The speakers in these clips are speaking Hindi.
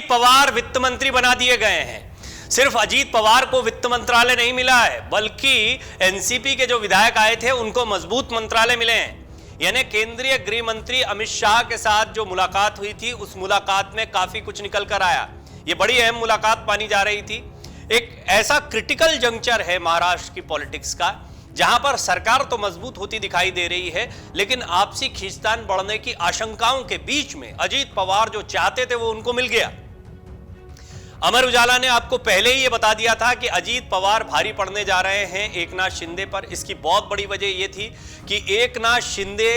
पवार वित्त मंत्री बना दिए गए हैं। सिर्फ अजीत पवार को वित्त मंत्रालय नहीं मिला है, बल्कि एनसीपी के जो विधायक आए थे उनको मजबूत मंत्रालय मिले हैं। यानी केंद्रीय गृह मंत्री अमित शाह के साथ जो मुलाकात हुई थी, उस मुलाकात में काफी कुछ निकल कर आया। ये बड़ी अहम मुलाकात मानी जा रही थी। एक ऐसा क्रिटिकल जंक्चर है महाराष्ट्र की पॉलिटिक्स का, जहां पर सरकार तो मजबूत होती दिखाई दे रही है, लेकिन आपसी खींचतान बढ़ने की आशंकाओं के बीच में अजीत पवार जो चाहते थे वो उनको मिल गया। अमर उजाला ने आपको पहले ही ये बता दिया था कि अजीत पवार भारी पड़ने जा रहे हैं एकनाथ शिंदे पर। इसकी बहुत बड़ी वजह यह थी कि एकनाथ शिंदे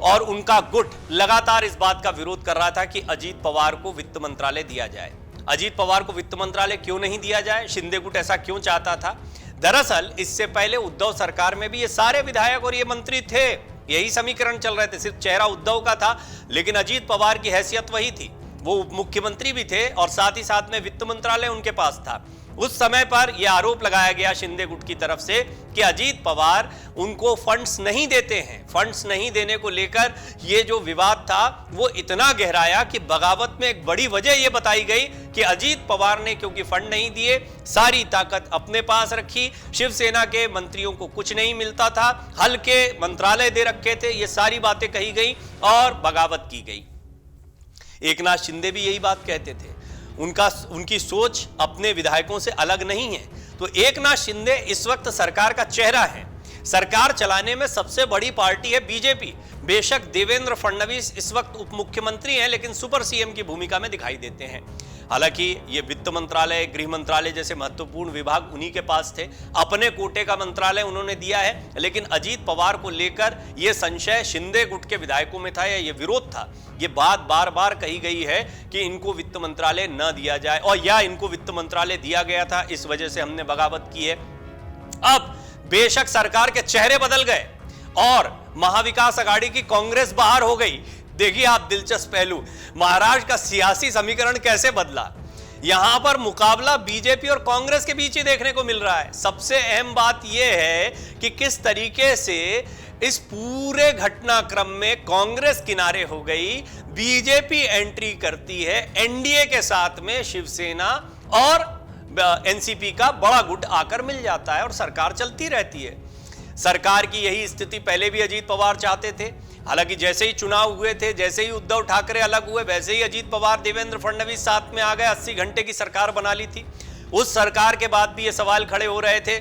और उनका गुट लगातार इस बात का विरोध कर रहा था कि अजीत पवार को वित्त मंत्रालय दिया जाए। अजीत पवार को वित्त मंत्रालय क्यों नहीं दिया जाए, शिंदे गुट ऐसा क्यों चाहता था? दरअसल इससे पहले उद्धव सरकार में भी ये सारे विधायक और ये मंत्री थे, यही समीकरण चल रहे थे। सिर्फ चेहरा उद्धव का था, लेकिन अजीत पवार की हैसियत वही थी। वो उप मुख्यमंत्री भी थे और साथ ही साथ में वित्त मंत्रालय उनके पास था। उस समय पर यह आरोप लगाया गया शिंदे गुट की तरफ से कि अजीत पवार उनको फंड्स नहीं देते हैं। फंड्स नहीं देने को लेकर यह जो विवाद था वो इतना गहराया कि बगावत में एक बड़ी वजह यह बताई गई कि अजीत पवार ने क्योंकि फंड नहीं दिए, सारी ताकत अपने पास रखी। शिवसेना के मंत्रियों को कुछ नहीं मिलता था, हल्के मंत्रालय दे रखे थे, ये सारी बातें कही गई और बगावत की गई। एकनाथ शिंदे भी यही बात कहते थे। उनकी सोच अपने विधायकों से अलग नहीं है। तो एकनाथ शिंदे इस वक्त सरकार का चेहरा है। सरकार चलाने में सबसे बड़ी पार्टी है बीजेपी। बेशक देवेंद्र फडणवीस इस वक्त उप मुख्यमंत्री हैं, लेकिन सुपर सीएम की भूमिका में दिखाई देते हैं। हालांकि ये वित्त मंत्रालय, गृह मंत्रालय जैसे महत्वपूर्ण विभाग उन्हीं के पास थे। अपने कोटे का मंत्रालय उन्होंने दिया है, लेकिन अजीत पवार को लेकर यह संशय शिंदे गुट के विधायकों में था या ये विरोध था। ये बात बार बार कही गई है कि इनको वित्त मंत्रालय न दिया जाए, और या इनको वित्त मंत्रालय दिया गया था, इस वजह से हमने बगावत की है। अब बेशक सरकार के चेहरे बदल गए और महाविकास अघाड़ी की कांग्रेस बाहर हो गई। देखिए आप दिलचस्प पहलू, महाराष्ट्र का सियासी समीकरण कैसे बदला। यहां पर मुकाबला बीजेपी और कांग्रेस के बीच ही देखने को मिल रहा है। सबसे अहम बात यह है कि किस तरीके से इस पूरे घटनाक्रम में कांग्रेस किनारे हो गई, बीजेपी एंट्री करती है, एनडीए के साथ में शिवसेना और एनसीपी का बड़ा गुट आकर मिल जाता है और सरकार चलती रहती है। सरकार की यही स्थिति पहले भी अजीत पवार चाहते थे। हालांकि जैसे ही चुनाव हुए थे, जैसे ही उद्धव ठाकरे अलग हुए, वैसे ही अजीत पवार, देवेंद्र फडणवीस साथ में आ गए, 80 घंटे की सरकार बना ली थी। उस सरकार के बाद भी ये सवाल खड़े हो रहे थे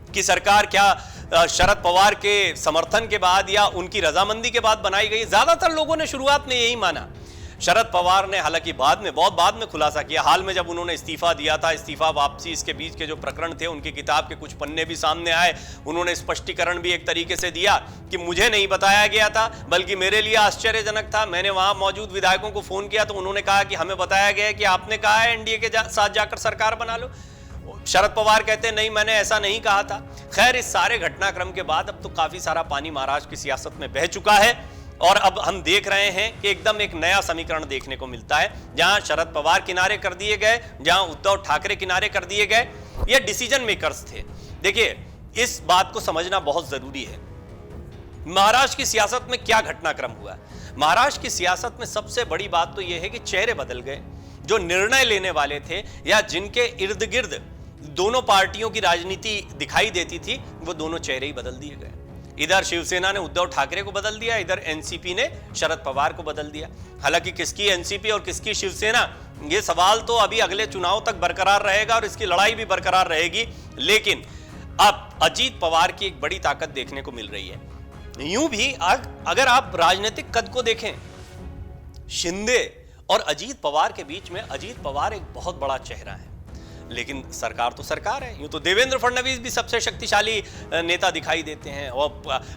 कि सरकार क्या शरद पवार के समर्थन के बाद या उनकी रजामंदी के बाद बनाई गई। ज्यादातर लोगों ने शुरुआत में यही माना। शरद पवार ने हालांकि बहुत बाद में खुलासा किया। हाल में जब उन्होंने इस्तीफा दिया था, इस्तीफा वापसी, इसके बीच के जो प्रकरण थे, उनकी किताब के कुछ पन्ने भी सामने आए। उन्होंने स्पष्टीकरण भी एक तरीके से दिया कि मुझे नहीं बताया गया था, बल्कि मेरे लिए आश्चर्यजनक था। मैंने वहां मौजूद विधायकों को फोन किया तो उन्होंने कहा कि हमें बताया गया है कि आपने कहा है एनडीए के साथ जाकर सरकार बना लो। शरद पवार कहते हैं नहीं, मैंने ऐसा नहीं कहा था। खैर, इस सारे घटनाक्रम के बाद अब तो काफी सारा पानी महाराष्ट्र की सियासत में बह चुका है और अब हम देख रहे हैं कि एकदम एक नया समीकरण देखने को मिलता है, जहां शरद पवार किनारे कर दिए गए, जहां उद्धव ठाकरे किनारे कर दिए गए। ये डिसीजन मेकर्स थे। देखिए, इस बात को समझना बहुत जरूरी है। महाराष्ट्र की सियासत में क्या घटनाक्रम हुआ। महाराष्ट्र की सियासत में सबसे बड़ी बात तो यह है कि चेहरे बदल गए। जो निर्णय लेने वाले थे या जिनके इर्द गिर्द दोनों पार्टियों की राजनीति दिखाई देती थी, वो दोनों चेहरे ही बदल दिए गए। इधर शिवसेना ने उद्धव ठाकरे को बदल दिया, इधर एनसीपी ने शरद पवार को बदल दिया। हालांकि किसकी एनसीपी और किसकी शिवसेना, यह सवाल तो अभी अगले चुनाव तक बरकरार रहेगा और इसकी लड़ाई भी बरकरार रहेगी। लेकिन अब अजीत पवार की एक बड़ी ताकत देखने को मिल रही है। यूं भी अगर आप राजनीतिक कद को देखें, शिंदे और अजीत पवार के बीच में अजीत पवार एक बहुत बड़ा चेहरा है, लेकिन सरकार तो सरकार है। यूं तो देवेंद्र फडणवीस भी सबसे शक्तिशाली नेता दिखाई देते हैं और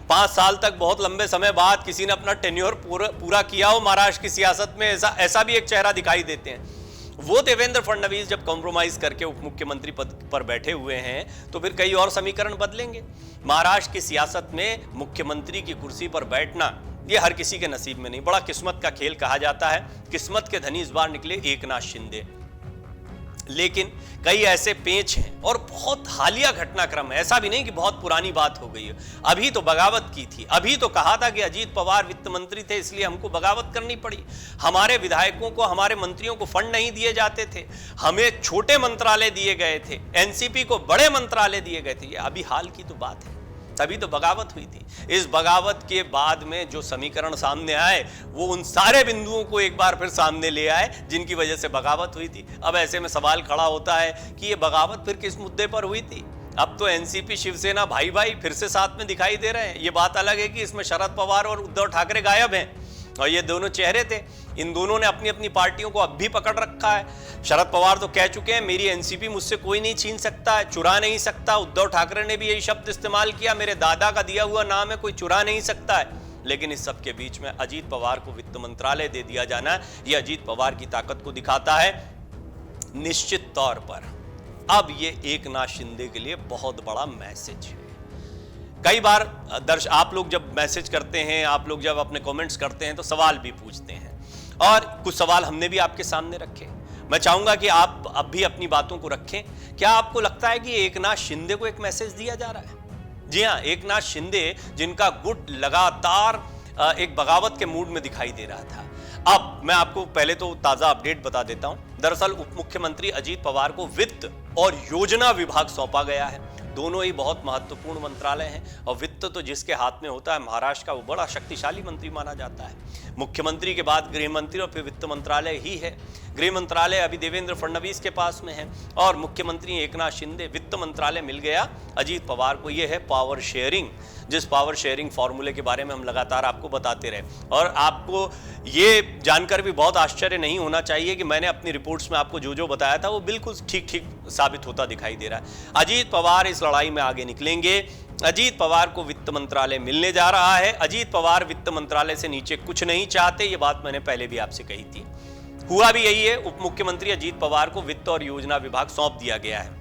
5 साल तक बहुत लंबे समय बाद किसी ने अपना टेन्योर पूरा किया हो महाराष्ट्र की सियासत में, ऐसा भी एक चेहरा दिखाई देते हैं। वो देवेंद्र फडणवीस जब कॉम्प्रोमाइज करके उप मुख्यमंत्री पद पर बैठे हुए हैं तो फिर कई और समीकरण बदलेंगे। महाराष्ट्र की सियासत में मुख्यमंत्री की कुर्सी पर बैठना ये हर किसी के नसीब में नहीं, बड़ा किस्मत का खेल कहा जाता है। किस्मत के धनी इस बार निकले एकनाथ शिंदे। लेकिन कई ऐसे पेच हैं और बहुत हालिया घटनाक्रम है, ऐसा भी नहीं कि बहुत पुरानी बात हो गई है। अभी तो बगावत की थी, अभी तो कहा था कि अजीत पवार वित्त मंत्री थे इसलिए हमको बगावत करनी पड़ी, हमारे विधायकों को, हमारे मंत्रियों को फंड नहीं दिए जाते थे, हमें छोटे मंत्रालय दिए गए थे, एनसीपी को बड़े मंत्रालय दिए गए थे। ये अभी हाल की तो बात है, तभी तो बगावत हुई थी। इस बगावत के बाद में जो समीकरण सामने आए वो उन सारे बिंदुओं को एक बार फिर सामने ले आए जिनकी वजह से बगावत हुई थी। अब ऐसे में सवाल खड़ा होता है कि ये बगावत फिर किस मुद्दे पर हुई थी? अब तो एनसीपी शिवसेना भाई भाई फिर से साथ में दिखाई दे रहे हैं। ये बात अलग है कि इसमें शरद पवार और उद्धव ठाकरे गायब हैं और ये दोनों चेहरे थे। इन दोनों ने अपनी अपनी पार्टियों को अब भी पकड़ रखा है। शरद पवार तो कह चुके हैं मेरी एनसीपी मुझसे कोई नहीं छीन सकता है, चुरा नहीं सकता। उद्धव ठाकरे ने भी यही शब्द इस्तेमाल किया, मेरे दादा का दिया हुआ नाम है, कोई चुरा नहीं सकता है। लेकिन इस सब के बीच में अजीत पवार को वित्त मंत्रालय दे दिया जाना, यह अजीत पवार की ताकत को दिखाता है निश्चित तौर पर। अब ये एकनाथ शिंदे के लिए बहुत बड़ा मैसेज है। कई बार आप लोग जब मैसेज करते हैं, आप लोग जब अपने कमेंट्स करते हैं तो सवाल भी पूछते हैं और कुछ सवाल हमने भी आपके सामने रखे। मैं चाहूंगा कि आप अब भी अपनी बातों को रखें। क्या आपको लगता है कि एकनाथ शिंदे को एक मैसेज दिया जा रहा है? जी हां, एकनाथ शिंदे जिनका गुट लगातार एक बगावत के मूड में दिखाई दे रहा था। अब मैं आपको पहले तो ताजा अपडेट बता देता हूं। दरअसल उप मुख्यमंत्री अजीत पवार को वित्त और योजना विभाग सौंपा गया है। दोनों ही बहुत महत्वपूर्ण मंत्रालय हैं और वित्त तो जिसके हाथ में होता है महाराष्ट्र का, वो बड़ा शक्तिशाली मंत्री माना जाता है। मुख्यमंत्री के बाद गृह मंत्री और फिर वित्त मंत्रालय ही है। गृह मंत्रालय अभी देवेंद्र फडणवीस के पास में है और मुख्यमंत्री एकनाथ शिंदे, वित्त मंत्रालय मिल गया अजीत पवार को। यह है पावर शेयरिंग, जिस पावर शेयरिंग फॉर्मूले के बारे में हम लगातार आपको बताते रहे। और आपको ये जानकर भी बहुत आश्चर्य नहीं होना चाहिए कि मैंने अपनी रिपोर्ट्स में आपको जो जो बताया था वो बिल्कुल ठीक ठीक साबित होता दिखाई दे रहा है। अजीत पवार इस लड़ाई में आगे निकलेंगे। अजीत पवार को वित्त मंत्रालय मिलने जा रहा है। अजीत पवार वित्त मंत्रालय से नीचे कुछ नहीं चाहते, ये बात मैंने पहले भी आपसे कही थी। हुआ भी यही है, उप मुख्यमंत्री अजीत पवार को वित्त और योजना विभाग सौंप दिया गया है।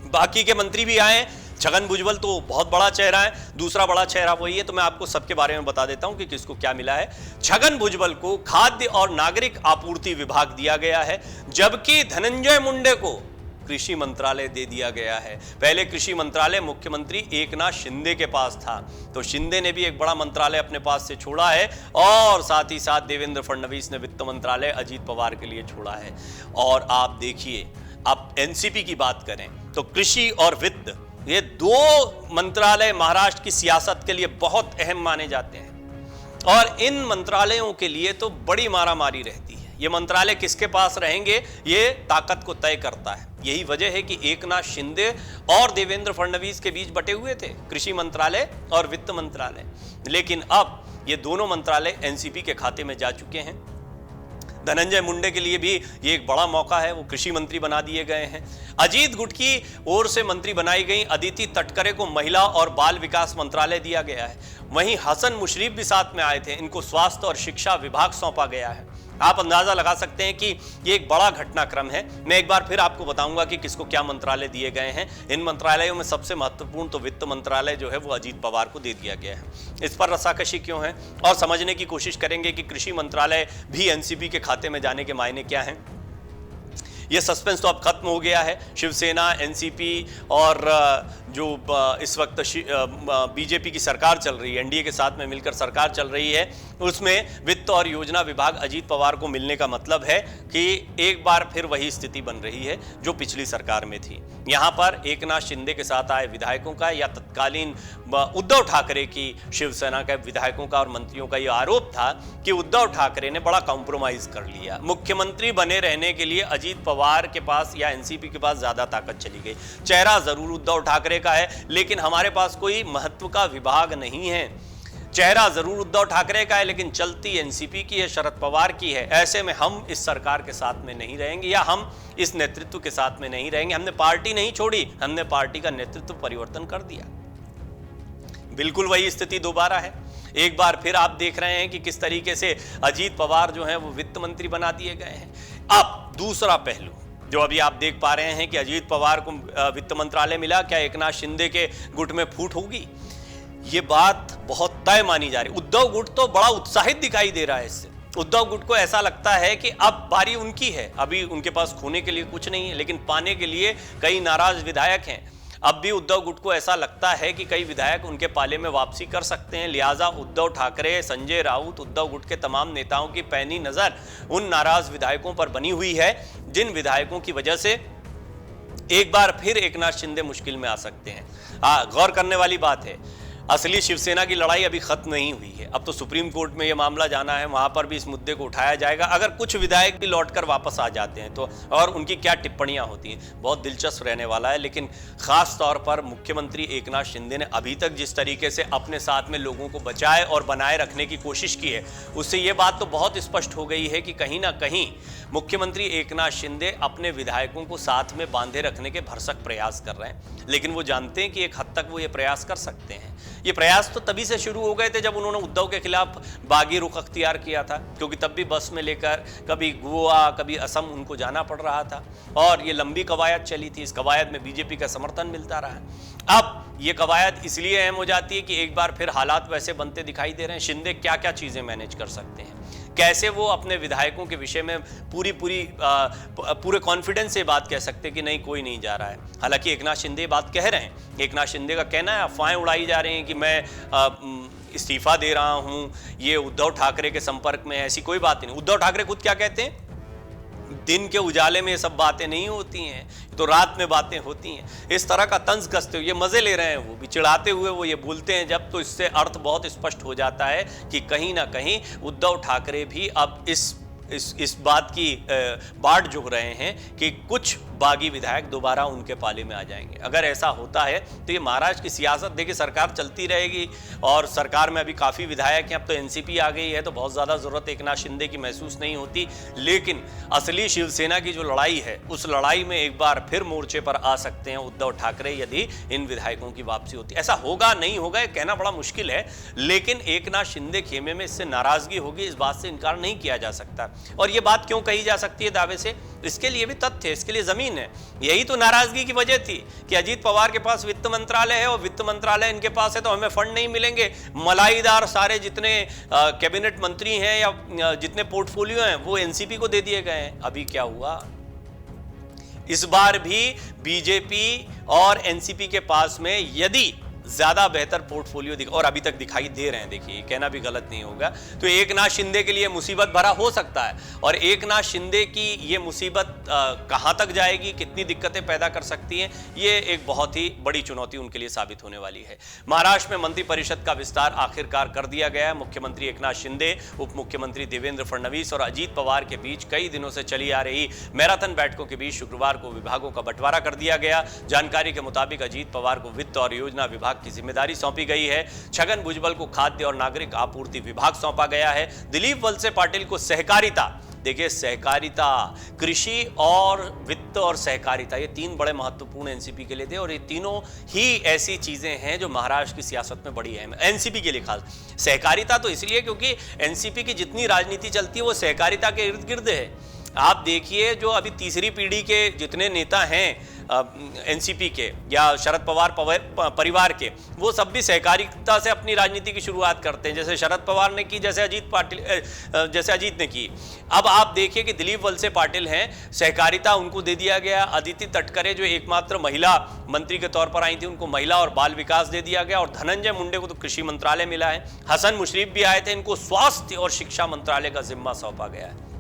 बाकी के मंत्री भी आए। छगन भुजबल तो बहुत बड़ा चेहरा है, दूसरा बड़ा चेहरा वही है, तो मैं आपको सबके बारे में बता देता हूं कि किसको क्या मिला है। छगन भुजबल को खाद्य और नागरिक आपूर्ति विभाग दिया गया है, जबकि धनंजय मुंडे को कृषि मंत्रालय दे दिया गया है। पहले कृषि मंत्रालय मुख्यमंत्री एकनाथ शिंदे के पास था, तो शिंदे ने भी एक बड़ा मंत्रालय अपने पास से छोड़ा है और साथ ही साथ देवेंद्र फडणवीस ने वित्त मंत्रालय अजीत पवार के लिए छोड़ा है। और आप देखिए, आप एनसीपी की बात करें तो कृषि और वित्त, ये दो मंत्रालय महाराष्ट्र की सियासत के लिए बहुत अहम माने जाते हैं और इन मंत्रालयों के लिए तो बड़ी मारामारी रहती है। ये मंत्रालय किसके पास रहेंगे, ये ताकत को तय करता है। यही वजह है कि एकनाथ शिंदे और देवेंद्र फडणवीस के बीच बटे हुए थे कृषि मंत्रालय और वित्त मंत्रालय, लेकिन अब ये दोनों मंत्रालय एनसीपी के खाते में जा चुके हैं। धनंजय मुंडे के लिए भी ये एक बड़ा मौका है, वो कृषि मंत्री बना दिए गए हैं। अजीत गुट की ओर से मंत्री बनाई गई अदिति तटकरे को महिला और बाल विकास मंत्रालय दिया गया है। वहीं हसन मुशरीफ भी साथ में आए थे, इनको स्वास्थ्य और शिक्षा विभाग सौंपा गया है। आप अंदाजा लगा सकते हैं कि ये एक बड़ा घटनाक्रम है। मैं एक बार फिर आपको बताऊंगा कि किसको क्या मंत्रालय दिए गए हैं। इन मंत्रालयों में सबसे महत्वपूर्ण तो वित्त मंत्रालय जो है वो अजीत पवार को दे दिया गया है। इस पर रस्साकशी क्यों है और समझने की कोशिश करेंगे कि कृषि मंत्रालय भी एनसीपी के खाते में जाने के मायने क्या हैं। ये सस्पेंस तो अब खत्म हो गया है। शिवसेना, एनसीपी और जो इस वक्त बीजेपी की सरकार चल रही है, एनडीए के साथ में मिलकर सरकार चल रही है, उसमें वित्त और योजना विभाग अजीत पवार को मिलने का मतलब है कि एक बार फिर वही स्थिति बन रही है जो पिछली सरकार में थी। यहाँ पर एकनाथ शिंदे के साथ आए विधायकों का या तत्कालीन उद्धव ठाकरे की शिवसेना के विधायकों का और मंत्रियों का यह आरोप था कि उद्धव ठाकरे ने बड़ा कॉम्प्रोमाइज कर लिया। मुख्यमंत्री बने रहने के लिए अजीत पवार के पास या एनसीपी के पास ज्यादा ताकत चली गई। चेहरा जरूर उद्धव ठाकरे का है, लेकिन हमारे पास कोई महत्व का विभाग नहीं है। चेहरा जरूर उद्धव ठाकरे का है, लेकिन चलती एनसीपी की है, शरद पवार की है। ऐसे में हम इस सरकार के साथ में नहीं रहेंगे या हम इस नेतृत्व के साथ में नहीं रहेंगे। हमने पार्टी नहीं छोड़ी, हमने पार्टी का नेतृत्व परिवर्तन कर दिया। बिल्कुल वही स्थिति दोबारा है। एक बार फिर आप देख रहे हैं कि किस तरीके से अजीत पवार जो है वो वित्त मंत्री बना दिए गए हैं। अब दूसरा पहलू जो अभी आप देख पा रहे हैं कि अजीत पवार को वित्त मंत्रालय मिला, क्या एकनाथ शिंदे के गुट में फूट होगी? ये बात बहुत तय मानी जा रही है। उद्धव गुट तो बड़ा उत्साहित दिखाई दे रहा है इससे। उद्धव गुट को ऐसा लगता है कि अब बारी उनकी है, अभी उनके पास खोने के लिए कुछ नहीं है, लेकिन पाने के लिए कई नाराज विधायक हैं। अब भी उद्धव गुट को ऐसा लगता है कि कई विधायक उनके पाले में वापसी कर सकते हैं, लिहाजा उद्धव ठाकरे, संजय राउत, उद्धव गुट के तमाम नेताओं की पैनी नजर उन नाराज विधायकों पर बनी हुई है, जिन विधायकों की वजह से एक बार फिर एकनाथ शिंदे मुश्किल में आ सकते हैं। गौर करने वाली बात है, असली शिवसेना की लड़ाई अभी खत्म नहीं हुई है। अब तो सुप्रीम कोर्ट में यह मामला जाना है, वहां पर भी इस मुद्दे को उठाया जाएगा। अगर कुछ विधायक भी लौटकर वापस आ जाते हैं तो और उनकी क्या टिप्पणियां होती हैं, बहुत दिलचस्प रहने वाला है। लेकिन खास तौर पर मुख्यमंत्री एकनाथ शिंदे ने अभी तक जिस तरीके से अपने साथ में लोगों को बचाए और बनाए रखने की कोशिश की है, उससे यह बात तो बहुत स्पष्ट हो गई है कि कहीं ना कहीं मुख्यमंत्री एकनाथ शिंदे अपने विधायकों को साथ में बांधे रखने के भरसक प्रयास कर रहे हैं। लेकिन वो जानते हैं कि एक हद तक वो ये प्रयास कर सकते हैं। ये प्रयास तो तभी से शुरू हो गए थे जब उन्होंने उद्धव के खिलाफ बागी रुख अख्तियार किया था, क्योंकि तब भी बस में लेकर कभी गोवा कभी असम उनको जाना पड़ रहा था और ये लंबी कवायद चली थी। इस कवायद में बीजेपी का समर्थन मिलता रहा। अब ये कवायद इसलिए अहम हो जाती है कि एक बार फिर हालात वैसे बनते दिखाई दे रहे हैं। शिंदे क्या क्या चीजें मैनेज कर सकते हैं, कैसे वो अपने विधायकों के विषय में पूरे कॉन्फिडेंस से बात कह सकते हैं कि नहीं कोई नहीं जा रहा है। हालांकि एकनाथ शिंदे बात कह रहे हैं, एकनाथ शिंदे का कहना है, अफवाहें उड़ाई जा रही हैं कि मैं इस्तीफा दे रहा हूं, ये उद्धव ठाकरे के संपर्क में है, ऐसी कोई बात नहीं। उद्धव ठाकरे खुद क्या कहते हैं, दिन के उजाले में ये सब बातें नहीं होती हैं, तो रात में बातें होती हैं। इस तरह का तंज कसते हुए ये मजे ले रहे हैं, वो भी चिढ़ाते हुए वो ये बोलते हैं जब, तो इससे अर्थ बहुत स्पष्ट हो जाता है कि कहीं ना कहीं उद्धव ठाकरे भी अब इस बात की बाट जोग रहे हैं कि कुछ बागी विधायक दोबारा उनके पाले में आ जाएंगे। अगर ऐसा होता है तो ये महाराष्ट्र की सियासत, देखिए सरकार चलती रहेगी और सरकार में अभी काफ़ी विधायक हैं। अब तो एनसीपी आ गई है तो बहुत ज़्यादा ज़रूरत एकनाथ शिंदे की महसूस नहीं होती। लेकिन असली शिवसेना की जो लड़ाई है, उस लड़ाई में एक बार फिर मोर्चे पर आ सकते हैं उद्धव ठाकरे यदि इन विधायकों की वापसी होती है। ऐसा होगा नहीं होगा ये कहना बड़ा मुश्किल है, लेकिन एकनाथ शिंदे खेमे में इससे नाराजगी होगी, इस बात से इनकार नहीं किया जा सकता। और ये बात क्यों कही जा सकती है दावे से, इसके लिए भी तथ्य है, इसके लिए जमीन है। यही तो नाराजगी की वजह थी कि अजीत पवार के पास वित्त मंत्रालय है और वित्त मंत्रालय इनके पास है तो हमें फंड नहीं मिलेंगे। मलाईदार सारे जितने कैबिनेट मंत्री हैं या जितने पोर्टफोलियो हैं वो एनसीपी को दे दिए गए हैं। अभी क्या हुआ, इस बार भी बीजेपी और एनसीपी के पास में यदि ज्यादा बेहतर पोर्टफोलियो और अभी तक दिखाई दे रहे हैं, देखिए कहना भी गलत नहीं होगा, तो एकनाथ शिंदे के लिए मुसीबत भरा हो सकता है। और एकनाथ शिंदे की ये मुसीबत कहां तक जाएगी, कितनी दिक्कतें पैदा कर सकती हैं, ये एक बहुत ही बड़ी चुनौती उनके लिए साबित होने वाली है। महाराष्ट्र में मंत्रिपरिषद का विस्तार आखिरकार कर दिया गया है। मुख्यमंत्री एकनाथ शिंदे, उप मुख्यमंत्री देवेंद्र फडणवीस और अजीत पवार के बीच कई दिनों से चली आ रही मैराथन बैठकों के बीच शुक्रवार को विभागों का बंटवारा कर दिया गया। जानकारी के मुताबिक अजीत पवार को वित्त और योजना विभाग की जिम्मेदारी सौंपी गई है। छगन भुजबल को खाद्य और नागरिक आपूर्ति विभाग सौंपा गया है। दिलीप वलसे पाटिल को सहकारिता, देखिए सहकारिता, कृषि और वित्त और सहकारिता, ये तीन बड़े महत्वपूर्ण एनसीपी के लिए थे और ये तीनों ही ऐसी चीजें हैं जो महाराष्ट्र की सियासत में बड़ी अहम है एनसीपी के लिए। खास सहकारिता तो इसलिए क्योंकि एनसीपी की जितनी राजनीति चलती है वो सहकारिता के इर्द गिर्द है। आप देखिए जो अभी तीसरी पीढ़ी के जितने नेता हैं एनसीपी के या शरद पवार परिवार के, वो सब भी सहकारिता से अपनी राजनीति की शुरुआत करते हैं, जैसे शरद पवार ने की, जैसे अजीत ने की। अब आप देखिए कि दिलीप वलसे पाटिल हैं, सहकारिता उनको दे दिया गया। अदिति तटकरे जो एकमात्र महिला मंत्री के तौर पर आई थी, उनको महिला और बाल विकास दे दिया गया और धनंजय मुंडे को तो कृषि मंत्रालय मिला है। हसन मुशरीफ भी आए थे, इनको स्वास्थ्य और शिक्षा मंत्रालय का जिम्मा सौंपा गया है।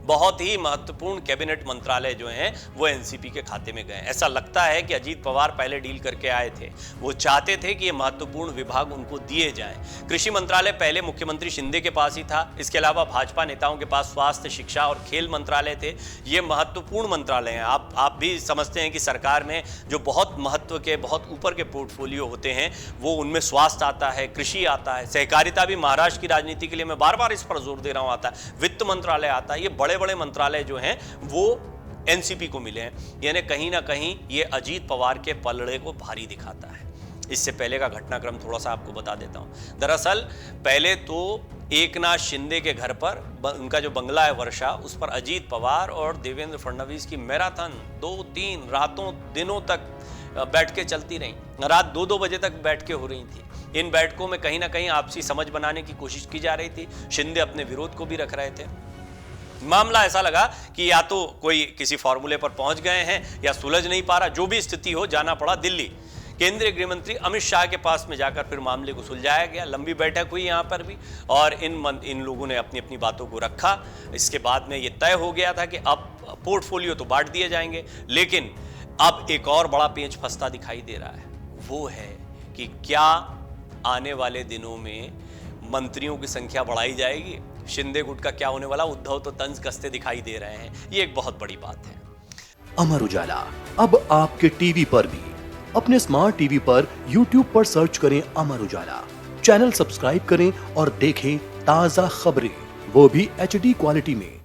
बहुत ही महत्वपूर्ण कैबिनेट मंत्रालय जो हैं वो एनसीपी के खाते में गए। ऐसा लगता है कि अजीत पवार पहले डील करके आए थे, वो चाहते थे कि ये महत्वपूर्ण विभाग उनको दिए जाएं। कृषि मंत्रालय पहले मुख्यमंत्री शिंदे के पास ही था, इसके अलावा भाजपा नेताओं के पास स्वास्थ्य, शिक्षा और खेल मंत्रालय थे। ये महत्वपूर्ण मंत्रालय हैं। आप भी समझते हैं कि सरकार में जो बहुत महत्व के, बहुत ऊपर के पोर्टफोलियो होते हैं वो उनमें स्वास्थ्य आता है, कृषि आता है, सहकारिता भी महाराष्ट्र की राजनीति के लिए मैं बार बार इस पर जोर दे रहा हूँ आता है, वित्त मंत्रालय आता है। ये बड़े बड़े मंत्रालय जो हैं वो एनसीपी को मिले हैं, यानी कहीं ना कहीं ये अजीत पवार के पलड़े को भारी दिखाता है। इससे पहले का घटनाक्रम थोड़ा सा आपको बता देता हूं। दरअसल पहले तो एकनाथ शिंदे के घर पर, उनका जो बंगला है वर्षा, उस पर अजीत पवार और देवेंद्र फडणवीस की मैराथन 2-3 रातों दिनों तक बैठ के चलती रही। रात 2-2 बजे तक बैठ के हो रही थी। इन बैठकों में कहीं ना कहीं आपसी समझ बनाने की कोशिश की जा रही थी। शिंदे अपने विरोध को भी रख रहे थे। मामला ऐसा लगा कि या तो कोई किसी फॉर्मूले पर पहुंच गए हैं या सुलझ नहीं पा रहा, जो भी स्थिति हो, जाना पड़ा दिल्ली। केंद्रीय गृह मंत्री अमित शाह के पास में जाकर फिर मामले को सुलझाया गया। लंबी बैठक हुई यहां पर भी और इन लोगों ने अपनी अपनी बातों को रखा। इसके बाद में यह तय हो गया था कि अब पोर्टफोलियो तो बांट दिए जाएंगे, लेकिन अब एक और बड़ा पेंच फंसता दिखाई दे रहा है। वो है कि क्या आने वाले दिनों में मंत्रियों की संख्या बढ़ाई जाएगी? शिंदे गुट का क्या होने वाला? उद्धव तो तंज कसते दिखाई दे रहे हैं। ये एक बहुत बड़ी बात है। अमर उजाला अब आपके टीवी पर भी। अपने स्मार्ट टीवी पर YouTube पर सर्च करें अमर उजाला, चैनल सब्सक्राइब करें और देखें ताजा खबरें, वो भी HD क्वालिटी में।